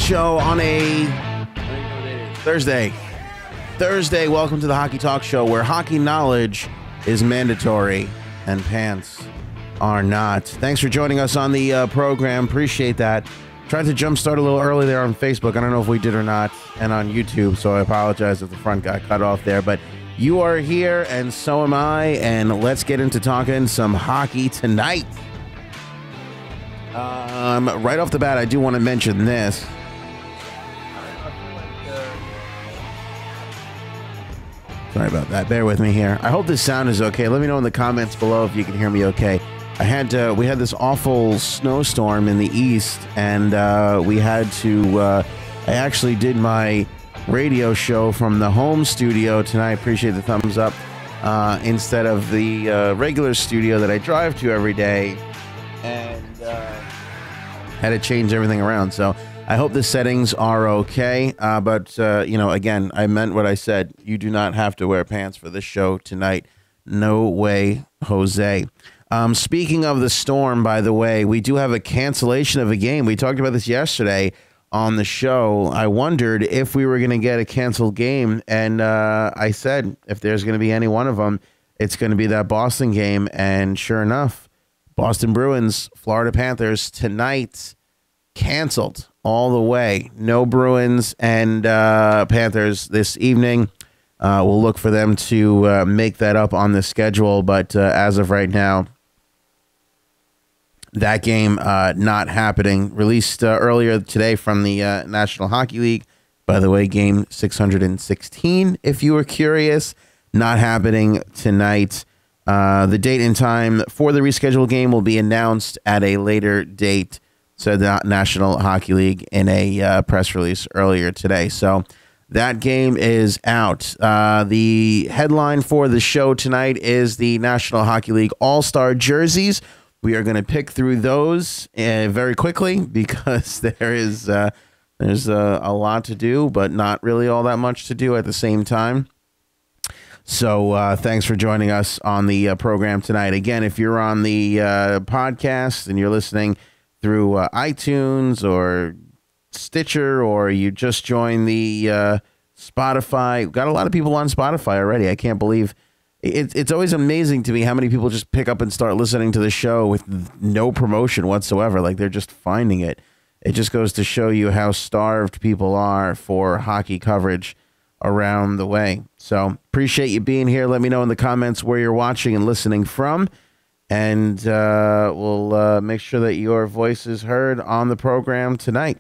Show on a Thursday. Welcome to the Hockey Talk Show, where hockey knowledge is mandatory and pants are not. Thanks for joining us on the program. Appreciate that. Tried to jumpstart a little early there on Facebook. I don't know if we did or not, and on YouTube, so I apologize if the front got cut off there. But you are here, and so am I, and let's get into talking some hockey tonight. Right off the bat, I do want to mention this. Sorry about that. Bear with me here. I hope this sound is okay. Let me know in the comments below if you can hear me okay. We had this awful snowstorm in the east, and we had to. I actually did my radio show from the home studio tonight. Appreciate the thumbs up. Instead of the regular studio that I drive to every day, and had to change everything around. So I hope the settings are okay. But again, I meant what I said. You do not have to wear pants for this show tonight. No way, Jose. Speaking of the storm, by the way, we do have a cancellation of a game. We talked about this yesterday on the show. I wondered if we were going to get a canceled game, and I said if there's going to be any one of them, it's going to be that Boston game. And sure enough, Boston Bruins, Florida Panthers tonight, canceled all the way. No Bruins and Panthers this evening. We'll look for them to make that up on the schedule, but as of right now, that game not happening. Released earlier today from the National Hockey League. By the way, game 616, if you were curious, not happening tonight. The date and time for the rescheduled game will be announced at a later date, said the National Hockey League in a press release earlier today. So that game is out. The headline for the show tonight is the National Hockey League All-Star jerseys. We are going to pick through those very quickly because there's a lot to do, but not really all that much to do at the same time. So thanks for joining us on the program tonight. Again, if you're on the podcast and you're listening through iTunes or Stitcher, or you just joined the Spotify, we've got a lot of people on Spotify already. I can't believe it's always amazing to me how many people just pick up and start listening to the show with no promotion whatsoever. Like they're just finding it. It just goes to show you how starved people are for hockey coverage around the way. So appreciate you being here. Let me know in the comments where you're watching and listening from, and we'll make sure that your voice is heard on the program tonight.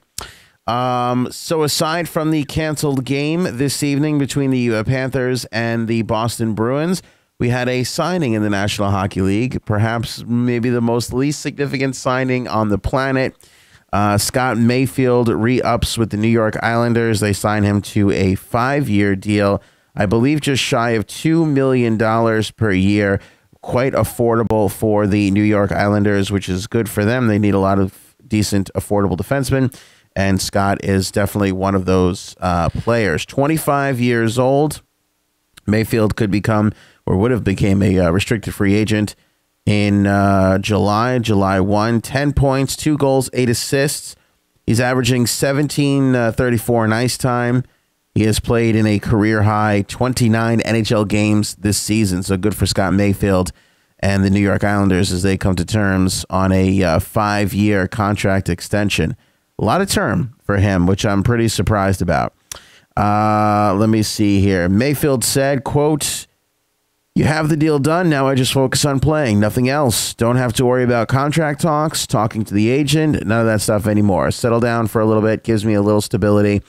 So aside from the canceled game this evening between the Panthers and the Boston Bruins, we had a signing in the National Hockey League, perhaps maybe the least significant signing on the planet. Scott Mayfield re-ups with the New York Islanders. They sign him to a 5-year deal, I believe just shy of $2 million per year. Quite affordable for the New York Islanders, which is good for them. They need a lot of decent, affordable defensemen, and Scott is definitely one of those players. 25 years old. Mayfield could become, or would have became, a restricted free agent in July 1. 10 points, 2 goals, 8 assists. He's averaging 17:34 in ice time. He has played in a career-high 29 NHL games this season, so good for Scott Mayfield and the New York Islanders as they come to terms on a 5-year contract extension. A lot of term for him, which I'm pretty surprised about. Let me see here. Mayfield said, quote, "You have the deal done. Now I just focus on playing. Nothing else. Don't have to worry about contract talks, talking to the agent, none of that stuff anymore. Settle down for a little bit. Gives me a little stability.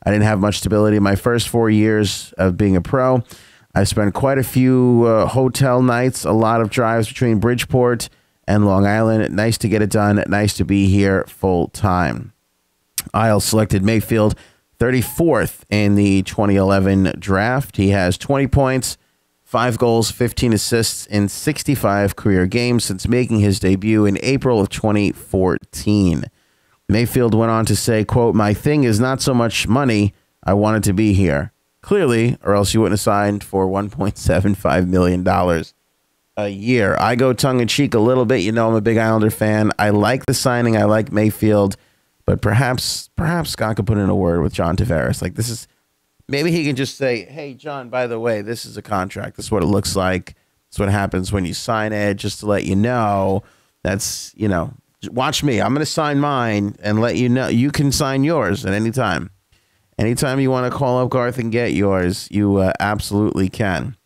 I didn't have much stability in my first 4 years of being a pro. I spent quite a few hotel nights, a lot of drives between Bridgeport and Long Island. Nice to get it done. Nice to be here full time." Isles selected Mayfield 34th in the 2011 draft. He has 20 points, 5 goals, 15 assists in 65 career games since making his debut in April of 2014. Mayfield went on to say, quote, "My thing is not so much money. I wanted to be here. Clearly, or else you wouldn't have signed for $1.75 million a year." I go tongue-in-cheek a little bit. You know, I'm a big Islander fan. I like the signing. I like Mayfield. But perhaps Scott could put in a word with John Tavares. Like, this is, maybe he can just say, hey, John, by the way, this is a contract. This is what it looks like. It's what happens when you sign it, just to let you know. That's, watch me. I'm going to sign mine and let you know. You can sign yours at any time. Anytime you want to call up Garth and get yours, you absolutely can.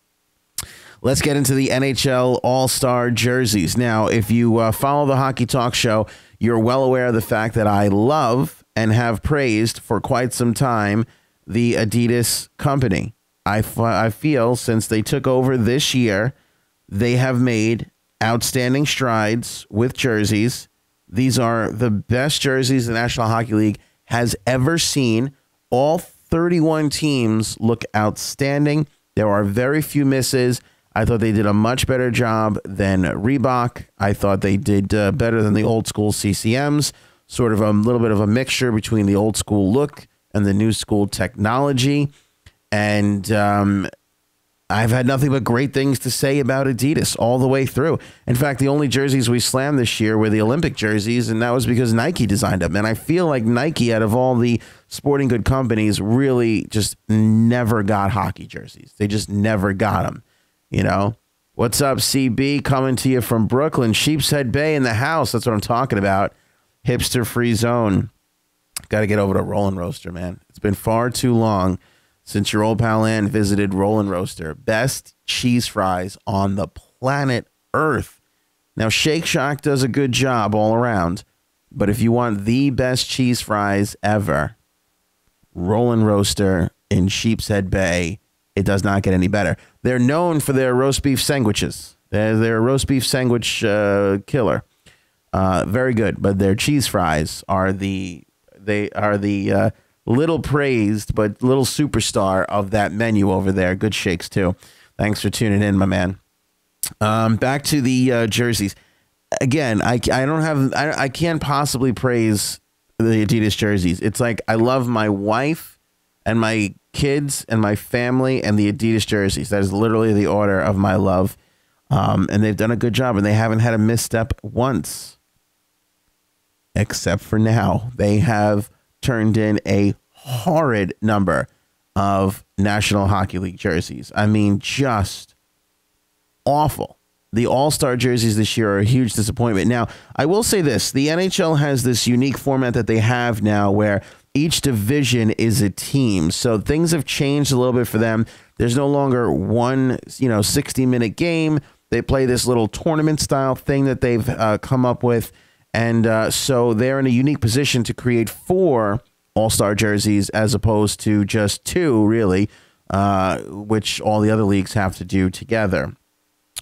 Let's get into the NHL All-Star jerseys. Now, if you follow the Hockey Talk Show, you're well aware of the fact that I love and have praised for quite some time the Adidas company. I feel since they took over this year, they have made outstanding strides with jerseys. These are the best jerseys the National Hockey League has ever seen. All 31 teams look outstanding. There are very few misses. I thought they did a much better job than Reebok. I thought they did better than the old school CCMs, sort of a little bit of a mixture between the old school look and the new school technology. And I've had nothing but great things to say about Adidas all the way through. In fact, the only jerseys we slammed this year were the Olympic jerseys, and that was because Nike designed them. And I feel like Nike, out of all the sporting good companies, really just never got hockey jerseys. They just never got them, What's up, CB? Coming to you from Brooklyn. Sheepshead Bay in the house. That's what I'm talking about. Hipster-free zone. Got to get over to Rollin' Roaster, man. It's been far too long since your old pal Ann visited Rollin' Roaster. Best cheese fries on the planet Earth. Now, Shake Shack does a good job all around, but if you want the best cheese fries ever, Rollin' Roaster in Sheepshead Bay, it does not get any better. They're known for their roast beef sandwiches. They're a roast beef sandwich killer. Very good, but their cheese fries are the little praised but little superstar of that menu over there. Good shakes too. Thanks for tuning in, my man. Back to the jerseys. Again, I can't possibly praise the Adidas jerseys. It's like I love my wife and my kids and my family and the Adidas jerseys. That is literally the order of my love. And they've done a good job, and they haven't had a misstep once. Except for now. They have turned in a horrid number of National Hockey League jerseys. I mean, just awful. The All-Star jerseys this year are a huge disappointment. Now, I will say this. The NHL has this unique format that they have now where each division is a team. So things have changed a little bit for them. There's no longer one, 60-minute game. They play this little tournament-style thing that they've come up with. And so they're in a unique position to create 4 All-Star jerseys as opposed to just 2, really, which all the other leagues have to do together.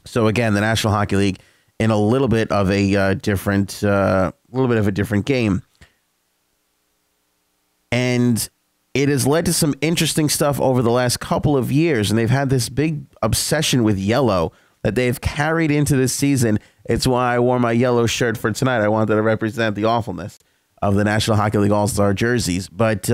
So again, the National Hockey League in a little bit of a different game. And it has led to some interesting stuff over the last couple of years, and they've had this big obsession with yellow that they've carried into this season. It's why I wore my yellow shirt for tonight. I wanted to represent the awfulness of the National Hockey League All-Star jerseys. But,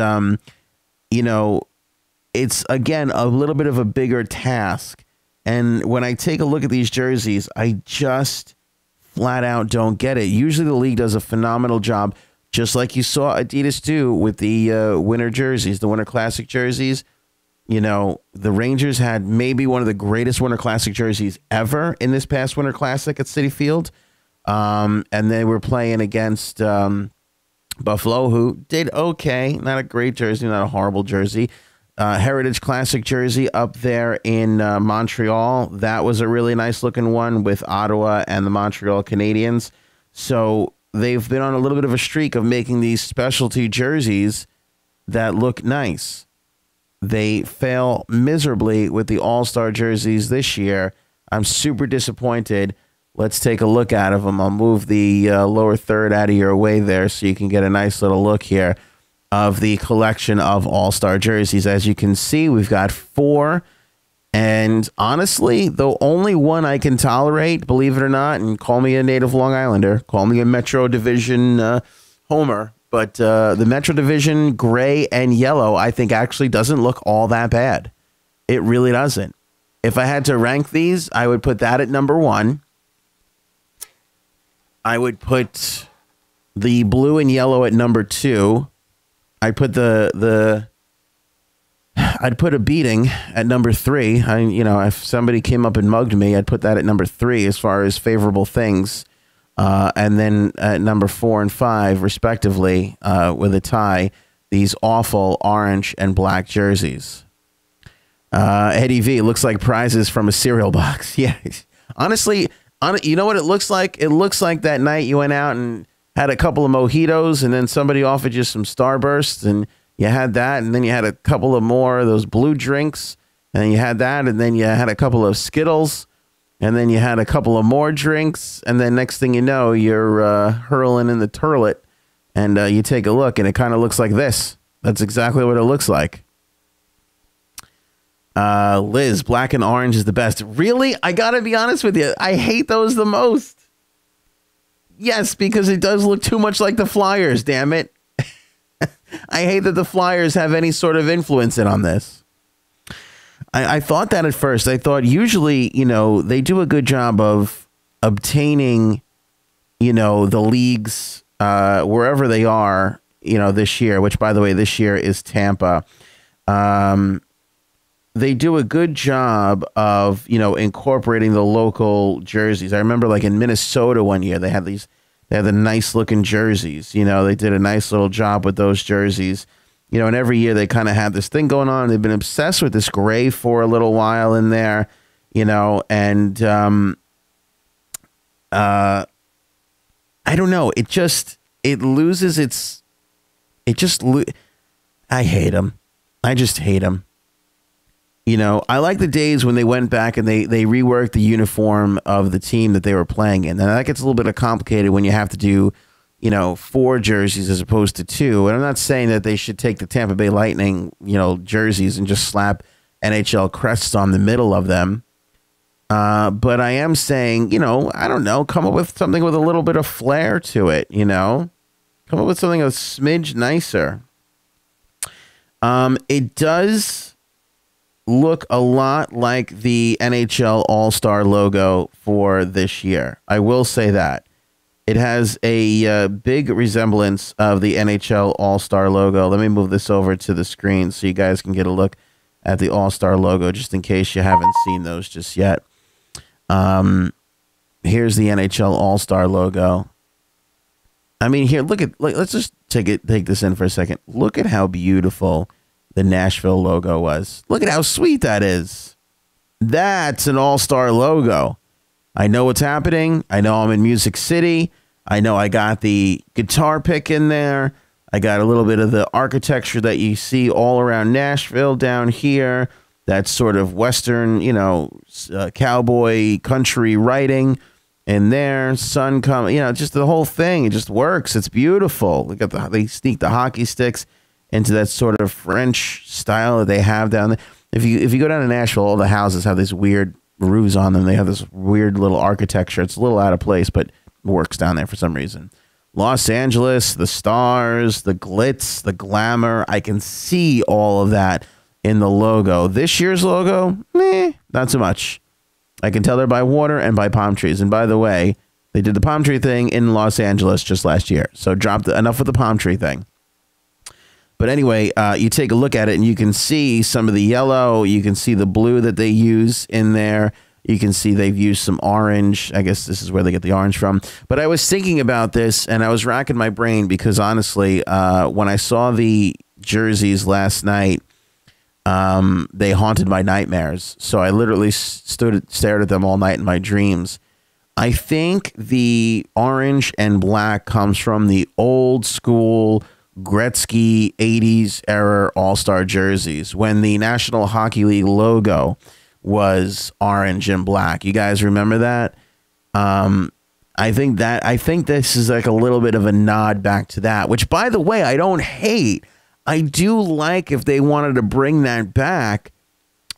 it's, again, a little bit of a bigger task. And when I take a look at these jerseys, I just flat out don't get it. Usually the league does a phenomenal job, just like you saw Adidas do with the winter jerseys, the Winter Classic jerseys. The Rangers had maybe one of the greatest Winter Classic jerseys ever in this past Winter Classic at Citi Field. And they were playing against Buffalo, who did okay. Not a great jersey, not a horrible jersey. Heritage Classic jersey up there in Montreal. That was a really nice looking one with Ottawa and the Montreal Canadiens. So they've been on a little bit of a streak of making these specialty jerseys that look nice. They fail miserably with the All-Star jerseys this year. I'm super disappointed. Let's take a look at them. I'll move the lower third out of your way there so you can get a nice little look here of the collection of All-Star jerseys. As you can see, we've got 4. And honestly, the only one I can tolerate, believe it or not, and call me a native Long Islander, call me a Metro Division homer, but the Metro Division gray and yellow, I think actually doesn't look all that bad. It really doesn't. If I had to rank these, I would put that at number 1. I would put The blue and yellow at number 2. I'd put I'd put a beating at number 3. If somebody came up and mugged me, I'd put that at number 3 as far as favorable things. And then at number 4 and 5, respectively, with a tie, these awful orange and black jerseys. Eddie V, looks like prizes from a cereal box. Yeah. Honestly, you know what it looks like? It looks like that night you went out and had a couple of mojitos and then somebody offered you some Starbursts and you had that, and then you had a couple of more of those blue drinks, and you had that, and then you had a couple of Skittles, and then you had a couple of more drinks, and then next thing you know, you're hurling in the toilet, and you take a look, and it kind of looks like this. That's exactly what it looks like. Liz, black and orange is the best. Really? I gotta be honest with you. I hate those the most. Yes, because it does look too much like the Flyers, damn it. I hate that the Flyers have any sort of influence on this. I thought that at first. I thought usually, they do a good job of obtaining, the leagues wherever they are, this year, which, by the way, this year is Tampa. They do a good job of, incorporating the local jerseys. I remember like in Minnesota one year, they had the nice looking jerseys. They did a nice little job with those jerseys. And every year they kind of have this thing going on. They've been obsessed with this gray for a little while in there, and I don't know. It loses its, I hate them. I just hate them. I like the days when they went back and they reworked the uniform of the team that they were playing in. And that gets a little bit complicated when you have to do, 4 jerseys as opposed to 2. And I'm not saying that they should take the Tampa Bay Lightning, jerseys and just slap NHL crests on the middle of them. But I am saying, I don't know, come up with something with a little bit of flair to it, Come up with something a smidge nicer. It does look a lot like the NHL All-Star logo for this year. I will say that. It has a big resemblance of the NHL All-Star logo. Let me move this over to the screen so you guys can get a look at the All-Star logo, just in case you haven't seen those just yet. Here's the NHL All-Star logo. I mean, here, let's just take this in for a second. Look at how beautiful the Nashville logo was. Look at how sweet that is. That's an all-star logo. I know what's happening. I know I'm in Music City. I know I got the guitar pick in there. I got a little bit of the architecture that you see all around Nashville down here. That sort of Western, cowboy country writing in there. Sun coming, just the whole thing. It just works. It's beautiful. They sneak the hockey sticks into that sort of French style that they have down there. If you go down to Nashville, all the houses have these weird roofs on them. They have this weird little architecture. It's a little out of place, but it works down there for some reason. Los Angeles, the stars, the glitz, the glamour. I can see all of that in the logo. This year's logo, not so much. I can tell they're by water and by palm trees. And by the way, they did the palm tree thing in Los Angeles just last year. So enough with the palm tree thing. But anyway, you take a look at it and you can see some of the yellow. You can see the blue that they use in there. You can see they've used some orange. I guess this is where they get the orange from. But I was thinking about this and I was racking my brain because honestly, when I saw the jerseys last night, they haunted my nightmares. So I literally stared at them all night in my dreams. I think the orange and black comes from the old school Gretzky 80s era All-Star jerseys when the National Hockey League logo was orange and black. You guys remember that? I think this is like a little bit of a nod back to that, which by the way, I don't hate. I do like if they wanted to bring that back.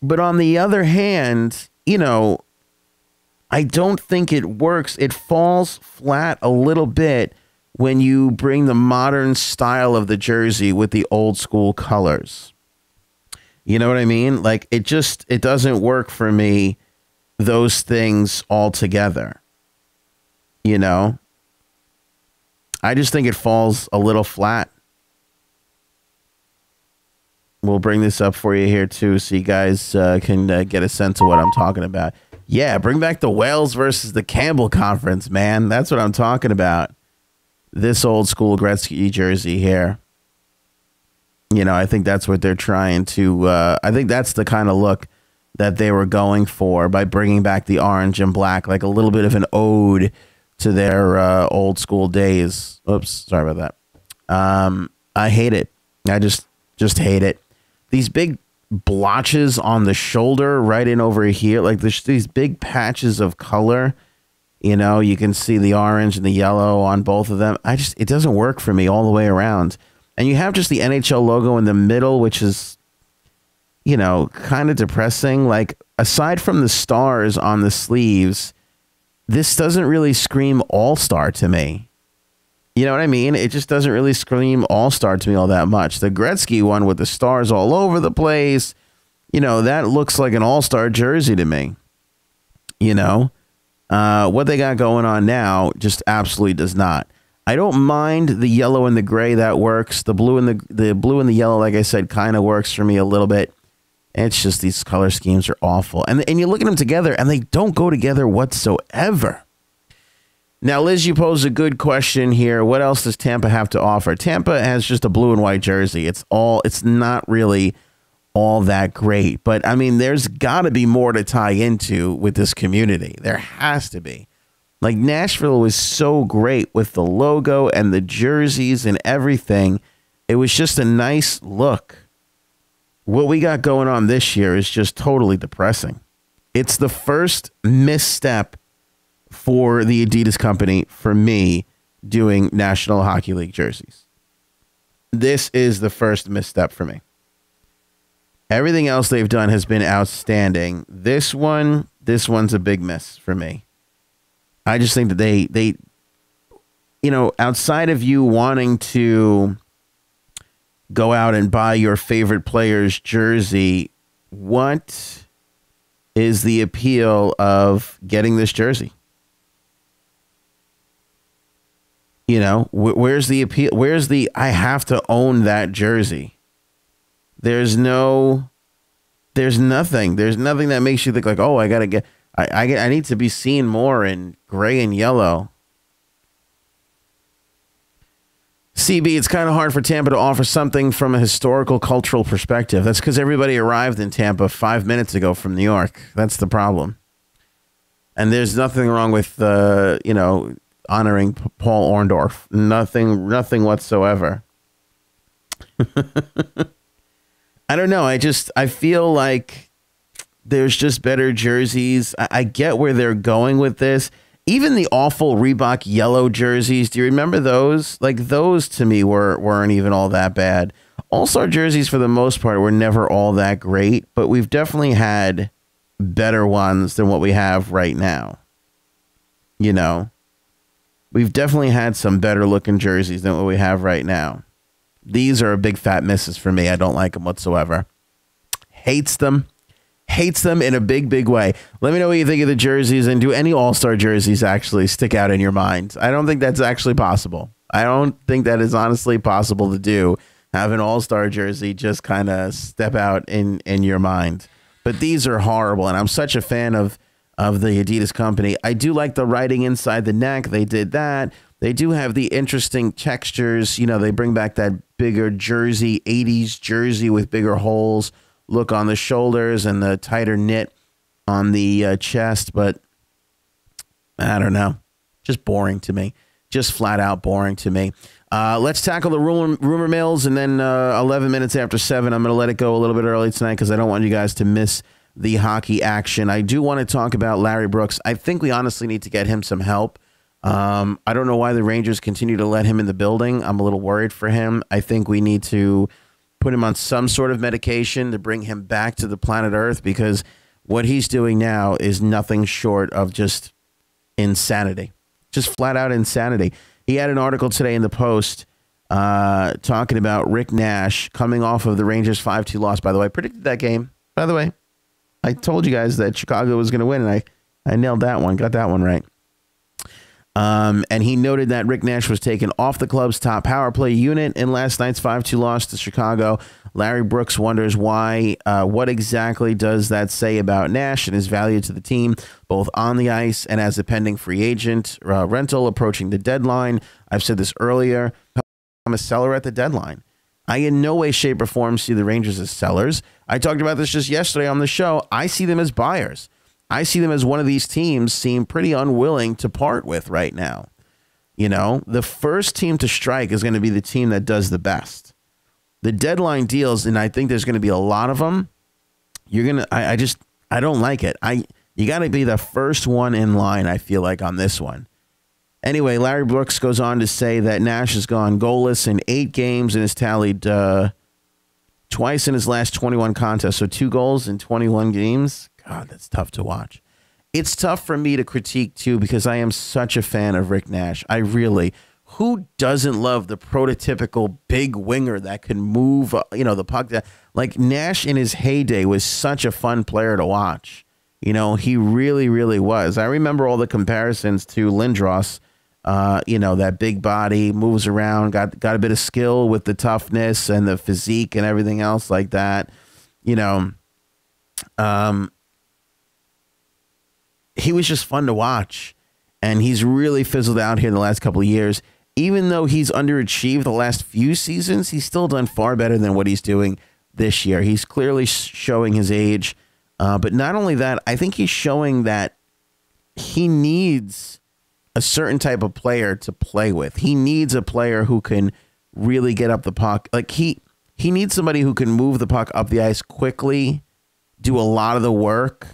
But on the other hand, I don't think it works. It falls flat a little bit when you bring the modern style of the jersey with the old school colors. You know what I mean? Like it doesn't work for me, those things all together. I just think it falls a little flat. We'll bring this up for you here, too, so you guys can get a sense of what I'm talking about. Yeah, bring back the Wales versus the Campbell Conference, man. That's what I'm talking about. This old school Gretzky jersey here. You know, I think that's what they're trying to... I think that's the kind of look that they were going for by bringing back the orange and black, like a little bit of an ode to their old school days. Oops, sorry about that. I hate it. I just hate it. These big blotches on the shoulder right in over here, like there's these big patches of color. You know, you can see the orange and the yellow on both of them. It doesn't work for me all the way around. And you have just the NHL logo in the middle, which is, you know, kind of depressing. Like, aside from the stars on the sleeves, this doesn't really scream all-star to me. You know what I mean? It just doesn't really scream all-star to me all that much. The Gretzky one with the stars all over the place, you know, that looks like an all-star jersey to me. You know? What they got going on now just absolutely does not. I don't mind the yellow and the gray. That works. The blue and the blue and the yellow, like I said, kind of works for me a little bit. It's just these color schemes are awful. And you look at them together, and they don't go together whatsoever. Now, Liz, you posed a good question here. What else does Tampa have to offer? Tampa has just a blue and white jersey. It's not really all that great. But, I mean, there's got to be more to tie into with this community. There has to be. Like, Nashville was so great with the logo and the jerseys and everything. It was just a nice look. What we got going on this year is just totally depressing. It's the first misstep for the Adidas company, for me, doing National Hockey League jerseys. This is the first misstep for me. Everything else they've done has been outstanding. This one's a big miss for me. I just think that they you know, outside of you wanting to go out and buy your favorite player's jersey, what is the appeal of getting this jersey? You know, where's the appeal? Where's the I have to own that jersey? There's nothing. There's nothing that makes you think like, oh, I gotta get. I need to be seen more in gray and yellow. CB, it's kind of hard for Tampa to offer something from a historical, cultural perspective. That's because everybody arrived in Tampa 5 minutes ago from New York. That's the problem. And there's nothing wrong with, you know, honoring Paul Orndorff. Nothing whatsoever. I don't know. I feel like there's just better jerseys. I get where they're going with this. Even the awful Reebok yellow jerseys. Do you remember those? Like, those to me weren't even all that bad. All-Star jerseys, for the most part, were never all that great, but we've definitely had better ones than what we have right now. You know? We've definitely had some better looking jerseys than what we have right now. These are a big fat misses for me. I don't like them whatsoever. Hates them in a big, big way. Let me know what you think of the jerseys, and do any All-Star jerseys actually stick out in your mind? I don't think that's actually possible. I don't think that is honestly possible to do. Have an All-Star jersey just kind of step out in your mind. But these are horrible, and I'm such a fan of the Adidas company. I do like the writing inside the neck. They did that. They do have the interesting textures. You know, they bring back that bigger jersey, 80s jersey with bigger holes look on the shoulders and the tighter knit on the chest. But I don't know. Just boring to me. Just flat out boring to me. Let's tackle the rumor mills, and then 11 minutes after 7, I'm going to let it go a little bit early tonight because I don't want you guys to miss the hockey action. I do want to talk about Larry Brooks. I think we honestly need to get him some help. I don't know why the Rangers continue to let him in the building. I'm a little worried for him. I think we need to put him on some sort of medication to bring him back to the planet Earth, because what he's doing now is nothing short of just insanity. Just flat out insanity. He had an article today in the Post talking about Rick Nash coming off of the Rangers 5-2 loss. By the way, I predicted that game. By the way, I told you guys that Chicago was going to win, and I nailed that one. Got that one right. And he noted that Rick Nash was taken off the club's top power play unit in last night's 5-2 loss to Chicago. Larry Brooks wonders why. What exactly does that say about Nash and his value to the team, both on the ice and as a pending free agent rental approaching the deadline? I've said this earlier. I'm a seller at the deadline. I in no way, shape, or form see the Rangers as sellers. I talked about this just yesterday on the show. I see them as buyers. I see them as one of these teams seem pretty unwilling to part with right now. You know, the first team to strike is going to be the team that does the best. The deadline deals, and I think there's going to be a lot of them. I don't like it. You got to be the first one in line, I feel like, on this one. Anyway, Larry Brooks goes on to say that Nash has gone goalless in 8 games and has tallied twice in his last 21 contests. So 2 goals in 21 games. God, that's tough to watch. It's tough for me to critique, too, because I am such a fan of Rick Nash. Who doesn't love the prototypical big winger that can move, the puck? Like Nash in his heyday was such a fun player to watch. He really, really was. I remember all the comparisons to Lindros. That big body, moves around, got a bit of skill with the toughness and the physique and everything else like that. He was just fun to watch, and he's really fizzled out here in the last couple of years. Even though he's underachieved the last few seasons, he's still done far better than what he's doing this year. He's clearly showing his age, but not only that, I think he's showing that he needs a certain type of player to play with. He needs a player who can really get up the puck. Like he needs somebody who can move the puck up the ice quickly, do a lot of the work,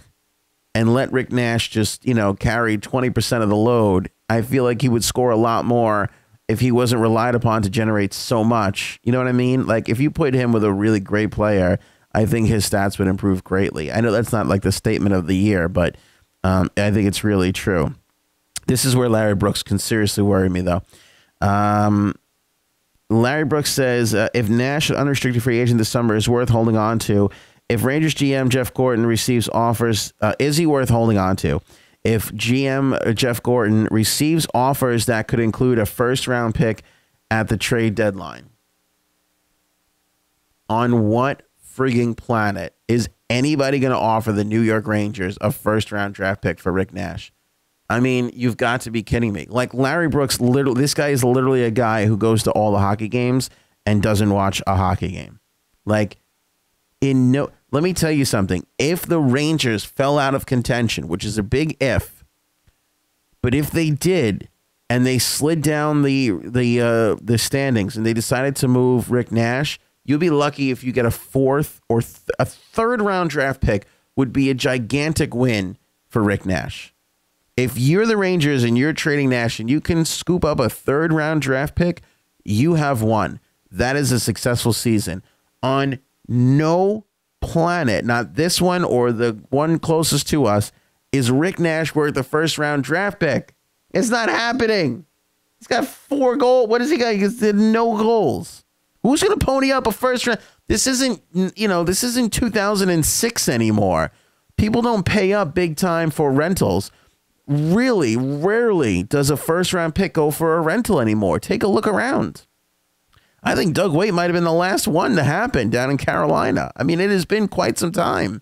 and let Rick Nash just, carry 20% of the load. I feel like he would score a lot more if he wasn't relied upon to generate so much. You know what I mean? Like if you put him with a really great player, I think his stats would improve greatly. I know that's not like the statement of the year, but I think it's really true. This is where Larry Brooks can seriously worry me, though. Larry Brooks says, if Nash, an unrestricted free agent this summer, is worth holding on to, if Rangers GM Jeff Gorton receives offers, is he worth holding on to? If GM Jeff Gorton receives offers that could include a first-round pick at the trade deadline, on what frigging planet is anybody going to offer the New York Rangers a first-round draft pick for Rick Nash? I mean, you've got to be kidding me. Like Larry Brooks, this guy is literally a guy who goes to all the hockey games and doesn't watch a hockey game. Like, let me tell you something. If the Rangers fell out of contention, which is a big if, but if they did and they slid down the standings and they decided to move Rick Nash, you'll be lucky if you get a fourth or a third round draft pick. Would be a gigantic win for Rick Nash. If you're the Rangers and you're trading Nash and you can scoop up a third round draft pick, you have won. That is a successful season. On no planet, not this one or the one closest to us, is Rick Nash worth the first round draft pick. It's not happening. He's got 4 goals. What does he got? He's got no goals. Who's going to pony up a first round? This isn't 2006 anymore. People don't pay up big time for rentals. Really, rarely does a first round pick go for a rental anymore. Take a look around. I think Doug Waite might have been the last one to happen down in Carolina. I mean, it has been quite some time.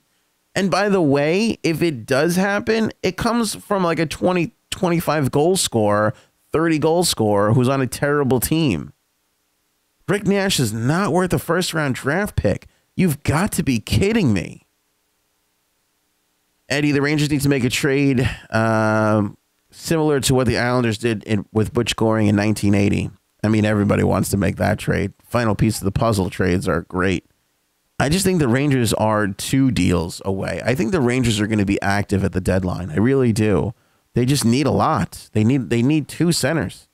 And by the way, if it does happen, it comes from like a 20, 25 goal scorer, 30 goal scorer who's on a terrible team. Rick Nash is not worth a first round draft pick. You've got to be kidding me. Eddie, the Rangers need to make a trade similar to what the Islanders did with Butch Goring in 1980. I mean, everybody wants to make that trade. Final piece of the puzzle trades are great. I just think the Rangers are 2 deals away. I think the Rangers are going to be active at the deadline. I really do. They just need a lot. They need 2 centers.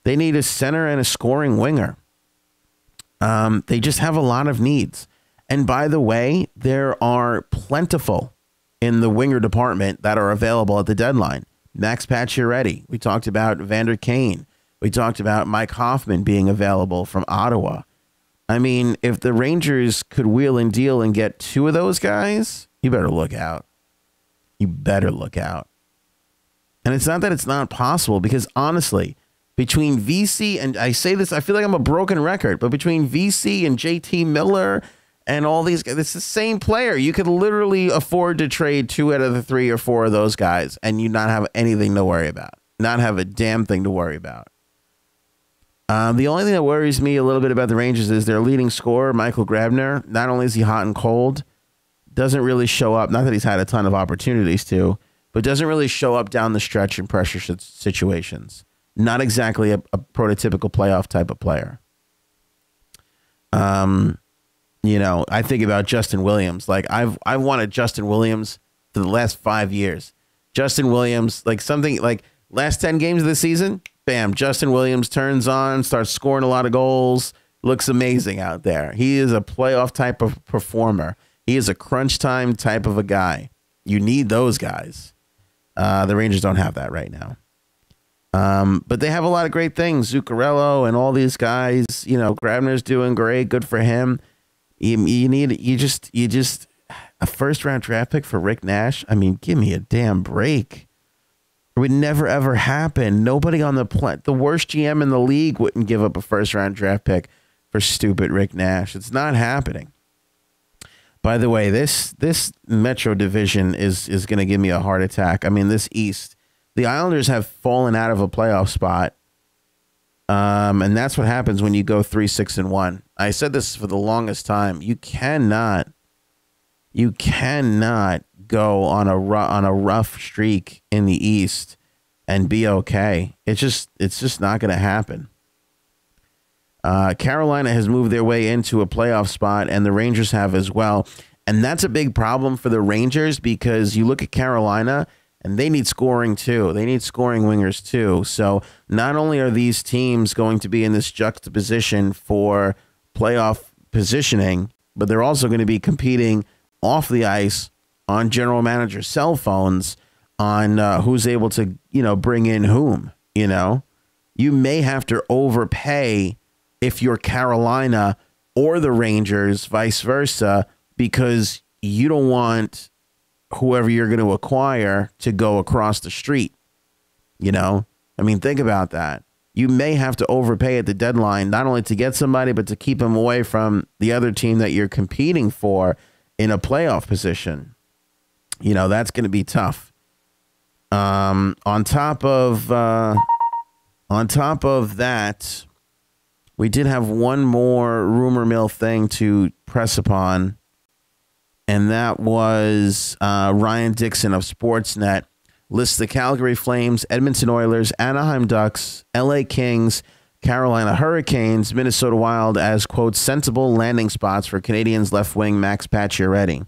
They need a center and a scoring winger. They just have a lot of needs. And by the way, there are plentiful in the winger department that are available at the deadline. Max Pacioretty. We talked about Vander Kane. We talked about Mike Hoffman being available from Ottawa. I mean, if the Rangers could wheel and deal and get 2 of those guys, you better look out. You better look out. And it's not that it's not possible, because honestly, between VC and I say this, I feel like I'm a broken record, but between VC and JT Miller and all these guys, it's the same player. You could literally afford to trade 2 out of the 3 or 4 of those guys and you not have anything to worry about, not have a damn thing to worry about. The only thing that worries me a little bit about the Rangers is their leading scorer, Michael Grabner. Not only is he hot and cold, doesn't really show up. Not that he's had a ton of opportunities to, but doesn't really show up down the stretch in pressure situations. Not exactly a prototypical playoff type of player. You know, I think about Justin Williams. Like I've wanted Justin Williams for the last 5 years. Justin Williams, like something like last 10 games of the season, bam, Justin Williams turns on, starts scoring a lot of goals, looks amazing out there. He is a playoff type of performer. He is a crunch time type of a guy. You need those guys. The Rangers don't have that right now. But they have a lot of great things. Zuccarello and all these guys, you know, Grabner's doing great. Good for him. You just a first round draft pick for Rick Nash. I mean, give me a damn break. It would never, ever happen. Nobody on the planet, the worst GM in the league wouldn't give up a first round draft pick for stupid Rick Nash. It's not happening. By the way, this Metro division is going to give me a heart attack. I mean, this East, the Islanders have fallen out of a playoff spot. And that's what happens when you go 3-6-1. I said this for the longest time. You cannot go on a rough streak in the East and be okay. It's just not going to happen. Carolina has moved their way into a playoff spot, and the Rangers have as well. And that's a big problem for the Rangers, because you look at Carolina and they need scoring too. They need scoring wingers too. So not only are these teams going to be in this juxtaposition for playoff positioning, but they're also going to be competing off the ice on general manager cell phones on who's able to, you know, bring in whom. You know, you may have to overpay if you're Carolina or the Rangers, vice versa, because you don't want whoever you're going to acquire to go across the street. You know, I mean, think about that. You may have to overpay at the deadline, not only to get somebody, but to keep them away from the other team that you're competing for in a playoff position. You know, that's going to be tough. On top of that, we did have one more rumor mill thing to press upon, and that was Ryan Dixon of Sportsnet lists the Calgary Flames, Edmonton Oilers, Anaheim Ducks, LA Kings, Carolina Hurricanes, Minnesota Wild as, quote, sensible landing spots for Canadiens left wing Max Pacioretty.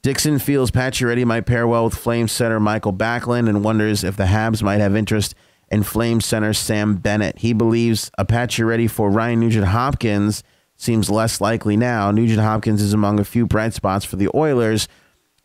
Dixon feels Pacioretty might pair well with Flames center Michael Backlund and wonders if the Habs might have interest in Flames center Sam Bennett. He believes a Pacioretty for Ryan Nugent-Hopkins seems less likely now. Nugent-Hopkins is among a few bright spots for the Oilers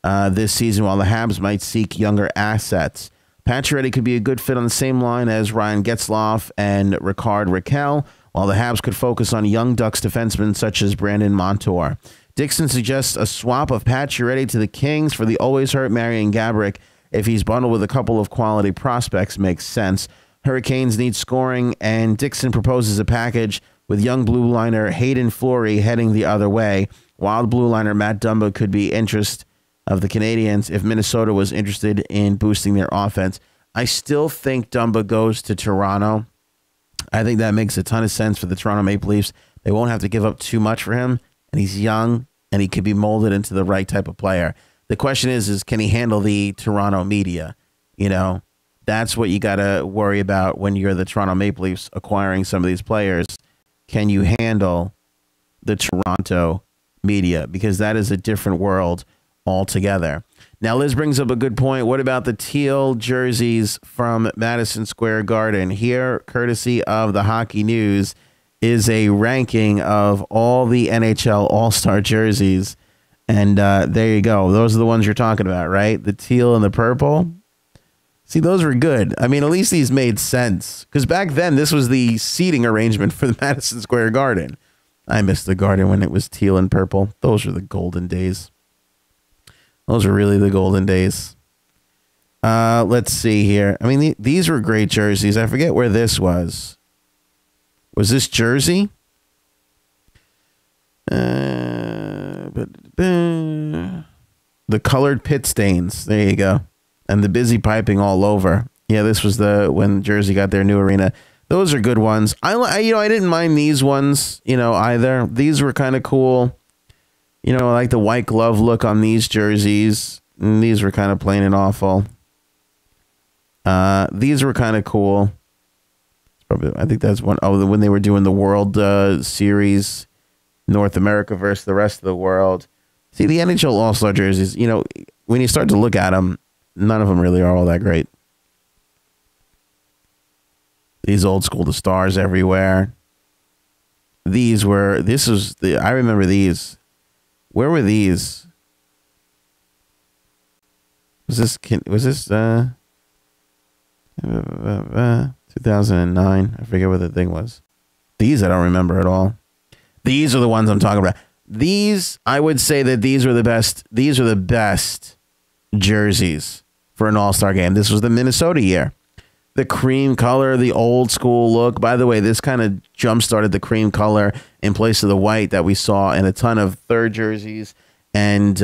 this season, while the Habs might seek younger assets. Pacioretty could be a good fit on the same line as Ryan Getzlaf and Ricard Raquel, while the Habs could focus on young Ducks defensemen such as Brandon Montour. Dixon suggests a swap of Pacioretty to the Kings for the always hurt Marian Gaborik if he's bundled with a couple of quality prospects makes sense. Hurricanes need scoring, and Dixon proposes a package with young blue liner Hayden Fleury heading the other way. Wild blue liner Matt Dumba could be interest of the Canadiens if Minnesota was interested in boosting their offense. I still think Dumba goes to Toronto. I think that makes a ton of sense for the Toronto Maple Leafs. They won't have to give up too much for him, and he's young, and he could be molded into the right type of player. The question is can he handle the Toronto media? You know, that's what you got to worry about when you're the Toronto Maple Leafs acquiring some of these players. Can you handle the Toronto media? Because that is a different world altogether. Now, Liz brings up a good point. What about the teal jerseys from Madison Square Garden? Here, courtesy of the Hockey News, is a ranking of all the NHL All-Star jerseys. And there you go. Those are the ones you're talking about, right? The teal and the purple. See, those were good. I mean, at least these made sense. Because back then, this was the seating arrangement for the Madison Square Garden. I missed the Garden when it was teal and purple. Those were the golden days. Those are really the golden days. Let's see here. I mean, these were great jerseys. I forget where this was. Was this Jersey? The colored pit stains. There you go. And the busy piping all over. Yeah, this was when Jersey got their new arena. Those are good ones. I didn't mind these ones, either. These were kind of cool. I like the white glove look on these jerseys. And these were kind of plain and awful. These were kind of cool. I think that's one. Oh, when they were doing the World Series, North America versus the rest of the world. See, the NHL All-Star jerseys, when you start to look at them, none of them really are all that great. These old school, the stars everywhere. I remember these. Where were these? Was this 2009? I forget what the thing was. These I don't remember at all. These are the ones I'm talking about. These, I would say that these are the best. These are the best jerseys for an All-Star game. This was the Minnesota year. The cream color, the old school look. By the way, this kind of jump-started the cream color in place of the white that we saw in a ton of third jerseys and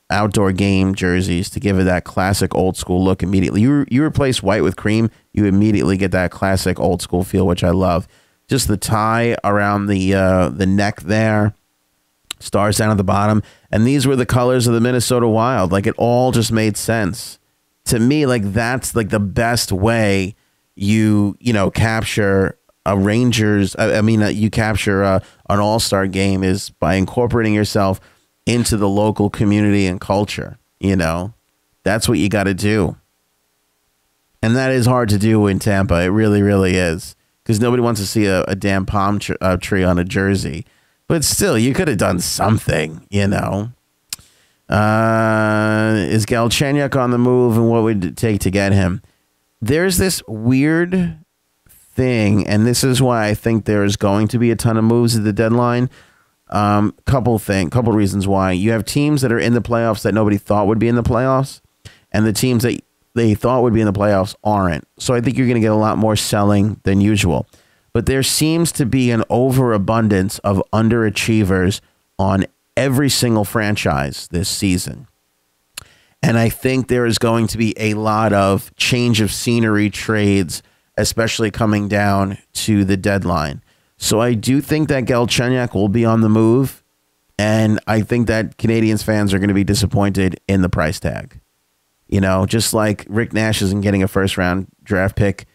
outdoor game jerseys to give it that classic old school look immediately. You replace white with cream, you immediately get that classic old school feel, which I love. Just the tie around the neck there, stars down at the bottom, and these were the colors of the Minnesota Wild. Like, it all just made sense. To me, like, that's like the best way you capture a Rangers. You capture an All-Star game is by incorporating yourself into the local community and culture. That's what you got to do. And that is hard to do in Tampa. It really, really is. Because nobody wants to see a damn palm tree on a jersey. But still, you could have done something, Is Galchenyuk on the move, and what would it take to get him? There's this weird thing, and this is why I think there's going to be a ton of moves at the deadline. Couple reasons why. You have teams that are in the playoffs that nobody thought would be in the playoffs, and the teams that they thought would be in the playoffs aren't. So I think you're going to get a lot more selling than usual. But there seems to be an overabundance of underachievers on every single franchise this season. And I think there is going to be a lot of change of scenery trades, especially coming down to the deadline. So I do think that Galchenyuk will be on the move. And I think that Canadiens fans are going to be disappointed in the price tag. Just like Rick Nash isn't getting a first-round draft pick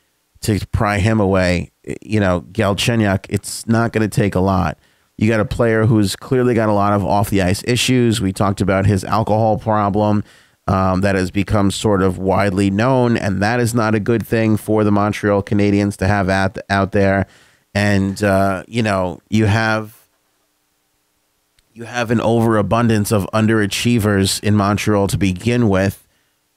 to pry him away, Galchenyuk, it's not going to take a lot. You got a player who's clearly got a lot of off-the-ice issues. We talked about his alcohol problem that has become sort of widely known, and that is not a good thing for the Montreal Canadiens to have out there. And, you have an overabundance of underachievers in Montreal to begin with.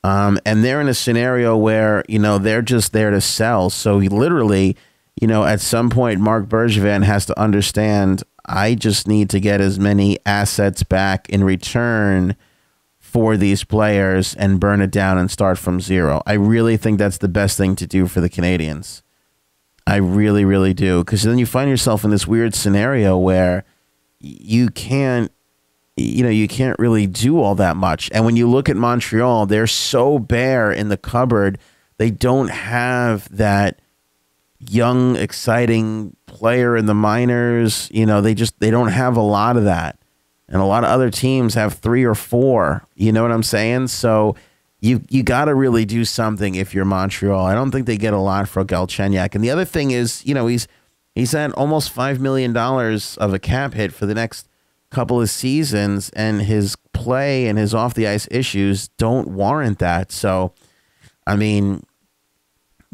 And they're in a scenario where, they're just there to sell. So literally, at some point, Mark Bergevin has to understand, I just need to get as many assets back in return for these players and burn it down and start from zero. I really think that's the best thing to do for the Canadiens. I really, really do. Because then you find yourself in this weird scenario where you can't really do all that much. And when you look at Montreal, they're so bare in the cupboard. They don't have that young, exciting player in the minors. They don't have a lot of that. And a lot of other teams have 3 or 4. You know what I'm saying? So you got to really do something if you're Montreal. I don't think they get a lot for Galchenyuk. And the other thing is, he's at almost $5 million of a cap hit for the next couple of seasons, and his play and his off the ice issues don't warrant that. So, I mean,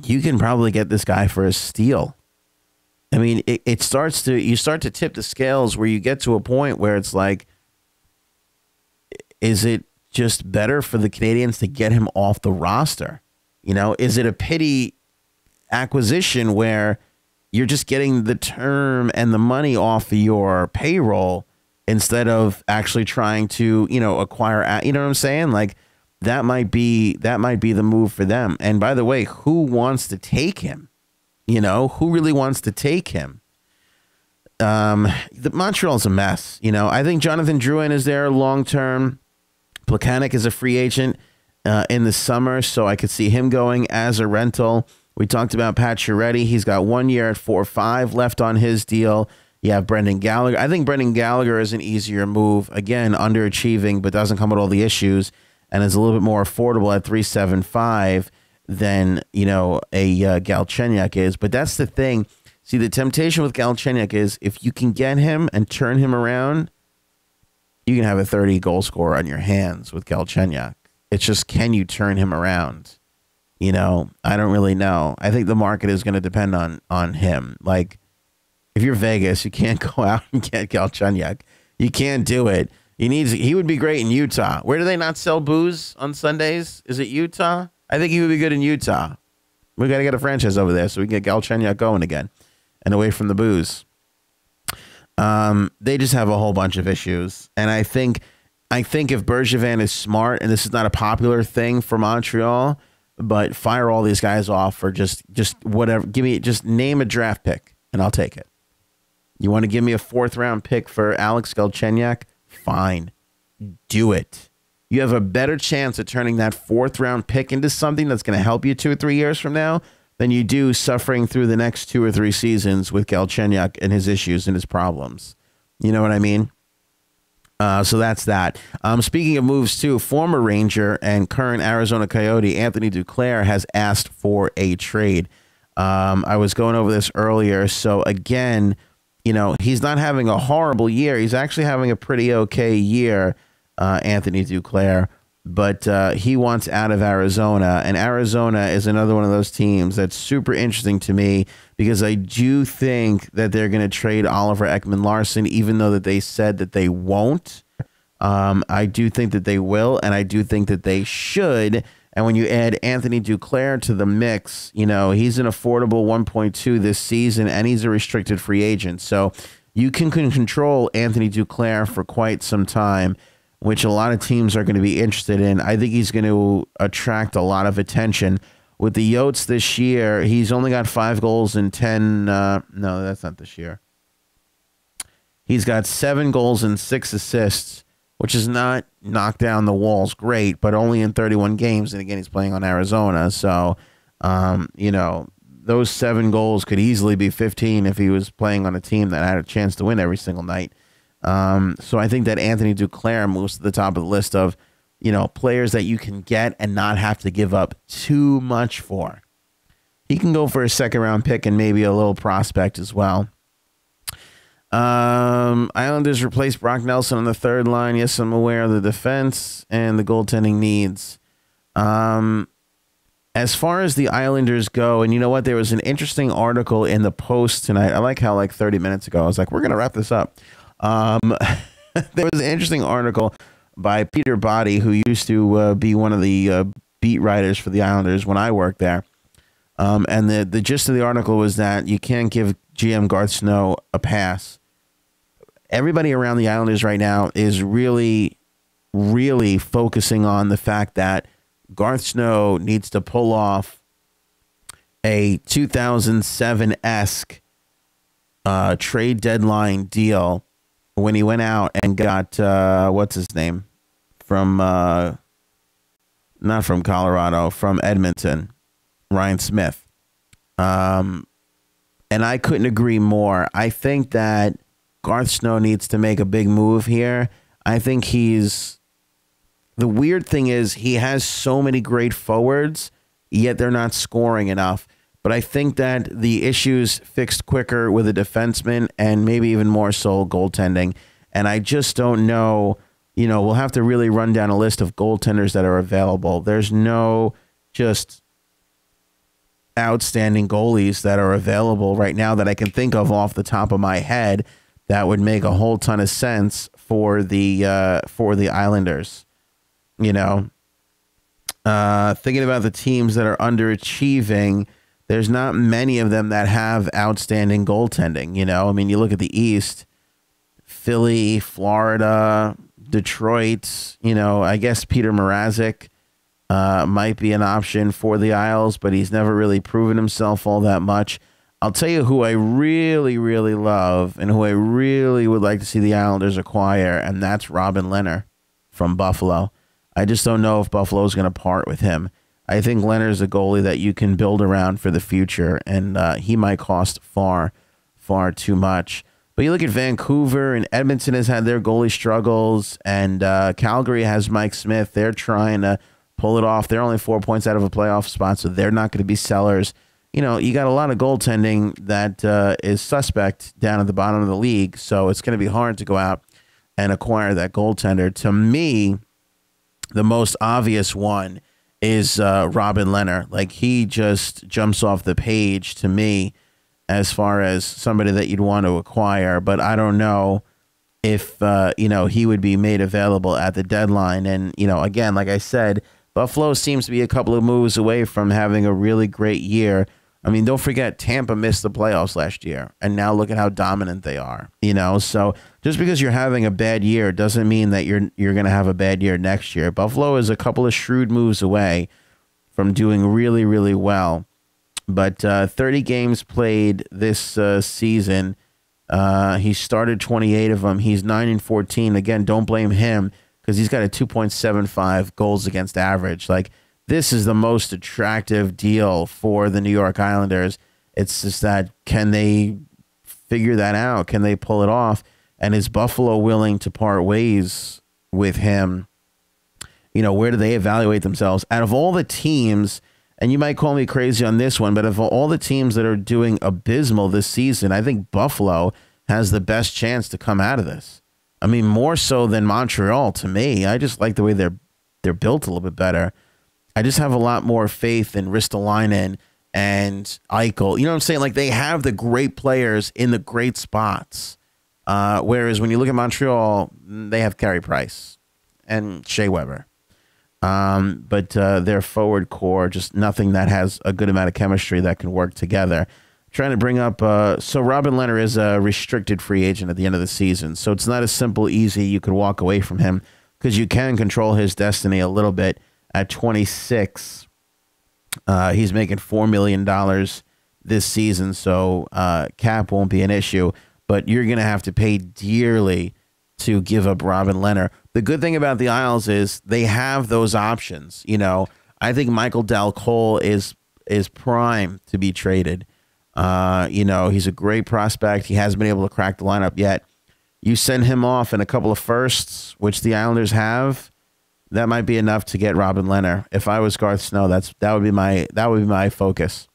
you can probably get this guy for a steal. I mean, you start to tip the scales where you get to a point where it's like, is it just better for the Canadiens to get him off the roster? Is it a pity acquisition where you're just getting the term and the money off of your payroll instead of actually trying to, acquire, you know what I'm saying? Like, that might be the move for them. And by the way, who wants to take him? Who really wants to take him? The Montreal's a mess. I think Jonathan Drouin is there long term. Plekanec is a free agent in the summer, so I could see him going as a rental. We talked about Pat Chiaretti. He's got 1 year at 4.5 left on his deal. You have Brendan Gallagher. I think Brendan Gallagher is an easier move. Again, underachieving, but doesn't come with all the issues, and is a little bit more affordable at 3.75 than a Galchenyuk is. But that's the thing. See, the temptation with Galchenyuk is if you can get him and turn him around, you can have a 30 goal scorer on your hands with Galchenyuk. It's just, can you turn him around? I don't really know. I think the market is going to depend on him. Like, if you're Vegas, you can't go out and get Galchenyuk. You can't do it. He would be great in Utah. Where do they not sell booze on Sundays? Is it Utah? I think he would be good in Utah. We got to get a franchise over there so we can get Galchenyuk going again and away from the booze. They just have a whole bunch of issues. And I think if Bergevin is smart, and this is not a popular thing for Montreal, but fire all these guys off for just whatever. Just name a draft pick and I'll take it. You want to give me a 4th round pick for Alex Galchenyuk? Fine. Do it. You have a better chance of turning that 4th round pick into something that's going to help you 2 or 3 years from now than you do suffering through the next 2 or 3 seasons with Galchenyuk and his issues and his problems. You know what I mean? So that's that. Speaking of moves, too, former Ranger and current Arizona Coyote Anthony Duclair has asked for a trade. I was going over this earlier. So, again, he's not having a horrible year. He's actually having a pretty okay year, Anthony Duclair. But he wants out of Arizona. And Arizona is another one of those teams that's super interesting to me because I do think that they're going to trade Oliver Ekman-Larsson, even though that they said that they won't. I do think that they will, and I do think that they should. And when you add Anthony Duclair to the mix, he's an affordable 1.2 this season, and he's a restricted free agent. So you can control Anthony Duclair for quite some time, which a lot of teams are going to be interested in. I think he's going to attract a lot of attention. With the Yotes this year, he's only got 5 goals and 10. No, that's not this year. He's got 7 goals and 6 assists, which is not knocked down the walls great, but only in 31 games. And again, he's playing on Arizona. So, those 7 goals could easily be 15 if he was playing on a team that had a chance to win every single night. So I think that Anthony Duclair moves to the top of the list of, players that you can get and not have to give up too much for. He can go for a 2nd round pick and maybe a little prospect as well. Islanders replaced Brock Nelson on the 3rd line. Yes, I'm aware of the defense and the goaltending needs. As far as the Islanders go, and you know what? There was an interesting article in the Post tonight. I like how 30 minutes ago, I was like, we're going to wrap this up. There was an interesting article by Peter Boddy, who used to be one of the beat writers for the Islanders when I worked there. And the gist of the article was that you can't give GM Garth Snow a pass. Everybody around the Islanders right now is really, really focusing on the fact that Garth Snow needs to pull off a 2007-esque trade deadline deal when he went out and got, what's his name? From, not from Colorado, from Edmonton, Ryan Smith. And I couldn't agree more. I think that Garth Snow needs to make a big move here. I think the weird thing is he has so many great forwards, yet they're not scoring enough. But I think that the issues fixed quicker with a defenseman and maybe even more so goaltending. And I just don't know, we'll have to really run down a list of goaltenders that are available. There's no just outstanding goalies that are available right now that I can think of off the top of my head that would make a whole ton of sense for the Islanders. Thinking about the teams that are underachieving, there's not many of them that have outstanding goaltending. You look at the East, Philly, Florida, Detroit, I guess Peter Mrazek might be an option for the Isles, but he's never really proven himself all that much. I'll tell you who I really, really love and who I really would like to see the Islanders acquire, and that's Robin Lehner from Buffalo. I just don't know if Buffalo is going to part with him. I think Leonard's a goalie that you can build around for the future, and he might cost far, far too much. But you look at Vancouver, and Edmonton has had their goalie struggles, and Calgary has Mike Smith. They're trying to pull it off. They're only 4 points out of a playoff spot, so they're not going to be sellers. You know, you got a lot of goaltending that is suspect down at the bottom of the league, so it's going to be hard to go out and acquire that goaltender. To me, the most obvious one is Robin Lehner. Like, he just jumps off the page to me as far as somebody that you'd want to acquire, but I don't know if, he would be made available at the deadline. And, again, like I said, Buffalo seems to be a couple of moves away from having a really great year. I mean, don't forget, Tampa missed the playoffs last year, and now look at how dominant they are. So just because you're having a bad year doesn't mean that you're going to have a bad year next year. Buffalo is a couple of shrewd moves away from doing really, really well. But 30 games played this season. He started 28 of them. He's 9-14. Again, don't blame him because he's got a 2.75 goals against average. Like, this is the most attractive deal for the New York Islanders. It's just that, can they figure that out? Can they pull it off? And is Buffalo willing to part ways with him? Where do they evaluate themselves? Out of all the teams, and you might call me crazy on this one, but of all the teams that are doing abysmal this season, I think Buffalo has the best chance to come out of this. I mean, more so than Montreal to me. I just like the way they're built a little bit better. I just have a lot more faith in Ristolainen and Eichel. You know what I'm saying? Like, they have the great players in the great spots. Whereas when you look at Montreal, they have Carey Price and Shea Weber. But their forward core, just nothing that has a good amount of chemistry that can work together. Trying to bring up, so Robin Lehner is a restricted free agent at the end of the season. So it's not as simple, easy. You could walk away from him because you can control his destiny a little bit. At 26, he's making $4 million this season, so cap won't be an issue. But you're going to have to pay dearly to give up Robin Lehner. The good thing about the Isles is they have those options. I think Michael Dal Cole is prime to be traded. He's a great prospect. He hasn't been able to crack the lineup yet. You send him off in a couple of firsts, which the Islanders have. That might be enough to get Robin Lehner. If I was Garth Snow, that would be my focus.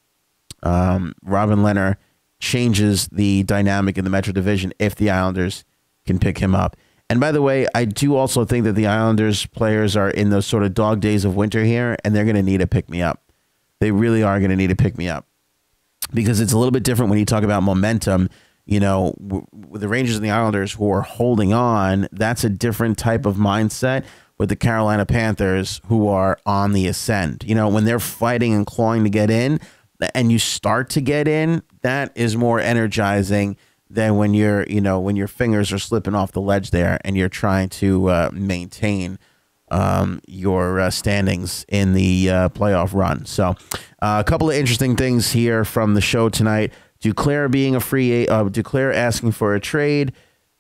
Robin Lehner changes the dynamic in the Metro Division if the Islanders can pick him up. And by the way, I do also think that the Islanders players are in those sort of dog days of winter here, and they're going to need a pick me up. They really are going to need a pick me up because it's a little bit different when you talk about momentum. With the Rangers and the Islanders who are holding on, that's a different type of mindset. With the Carolina Panthers, who are on the ascent. When they're fighting and clawing to get in, and you start to get in, that is more energizing than when when your fingers are slipping off the ledge there and you're trying to maintain your standings in the playoff run. So a couple of interesting things here from the show tonight. Duclair being a Duclair asking for a trade.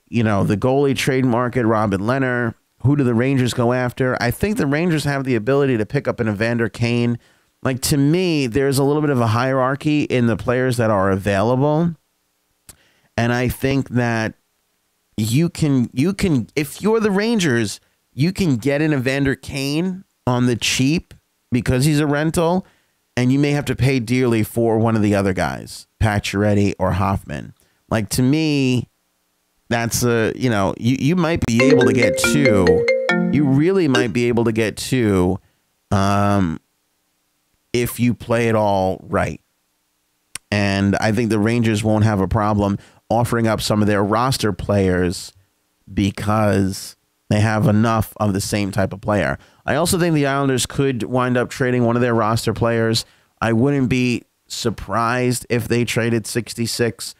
The goalie trade market, Robin Lehner. Who do the Rangers go after? I think the Rangers have the ability to pick up an Evander Kane. Like, to me, there's a little bit of a hierarchy in the players that are available. And I think that you can, if you're the Rangers, you can get an Evander Kane on the cheap because he's a rental, and you may have to pay dearly for one of the other guys, Pacioretty or Hoffman. Like, to me, that's you might be able to get two. You really might be able to get two if you play it all right. And I think the Rangers won't have a problem offering up some of their roster players because they have enough of the same type of player. I also think the Islanders could wind up trading one of their roster players. I wouldn't be surprised if they traded 66.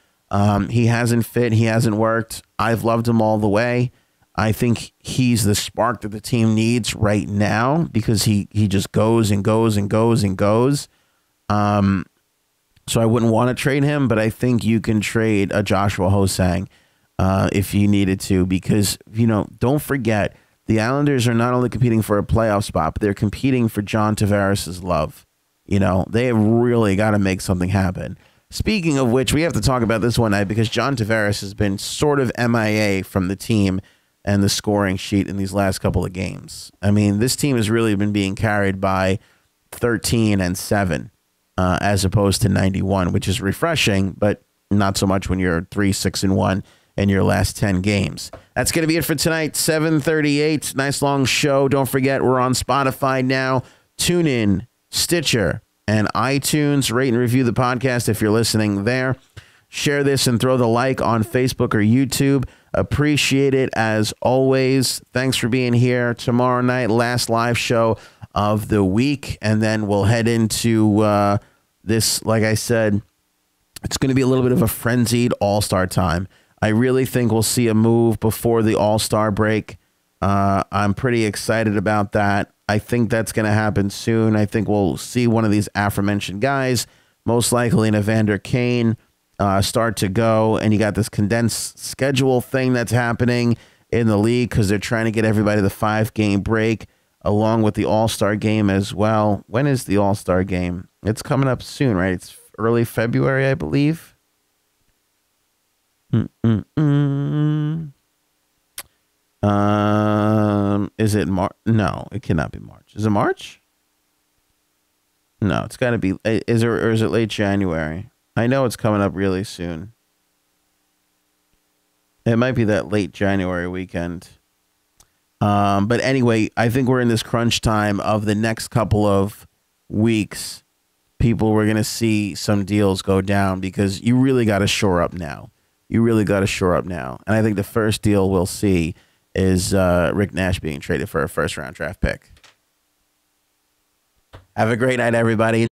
He hasn't fit. He hasn't worked. I've loved him all the way. I think he's the spark that the team needs right now because he just goes and goes and goes and goes. So I wouldn't want to trade him, but I think you can trade a Joshua Hosang if you needed to because, don't forget, the Islanders are not only competing for a playoff spot, but they're competing for John Tavares' love. They have really got to make something happen. Speaking of which, we have to talk about this one night because John Tavares has been sort of MIA from the team and the scoring sheet in these last couple of games. I mean, this team has really been being carried by 13 and 7 as opposed to 91, which is refreshing, but not so much when you're 3-6-1 in your last 10 games. That's going to be it for tonight, 7:38. Nice long show. Don't forget, we're on Spotify now. Tune in, Stitcher, and iTunes. Rate and review the podcast if you're listening there. Share this and throw the like on Facebook or YouTube. Appreciate it as always. Thanks for being here. Tomorrow night, last live show of the week, and then we'll head into this, like I said, it's going to be a little bit of a frenzied All-Star time. I really think we'll see a move before the All-Star break. I'm pretty excited about that. I think that's going to happen soon. I think we'll see one of these aforementioned guys, most likely an Evander Kane, start to go. And you got this condensed schedule thing that's happening in the league because they're trying to get everybody the 5-game break along with the All-Star game as well. When is the All-Star game? It's coming up soon, right? It's early February, I believe. Is it March? No, it cannot be March. Is it March? No, it's got to be. Is it late January? I know it's coming up really soon. It might be that late January weekend. But anyway, I think we're in this crunch time of the next couple of weeks. We're going to see some deals go down because you really got to shore up now. And I think the first deal we'll see is Rick Nash being traded for a first-round draft pick. Have a great night, everybody.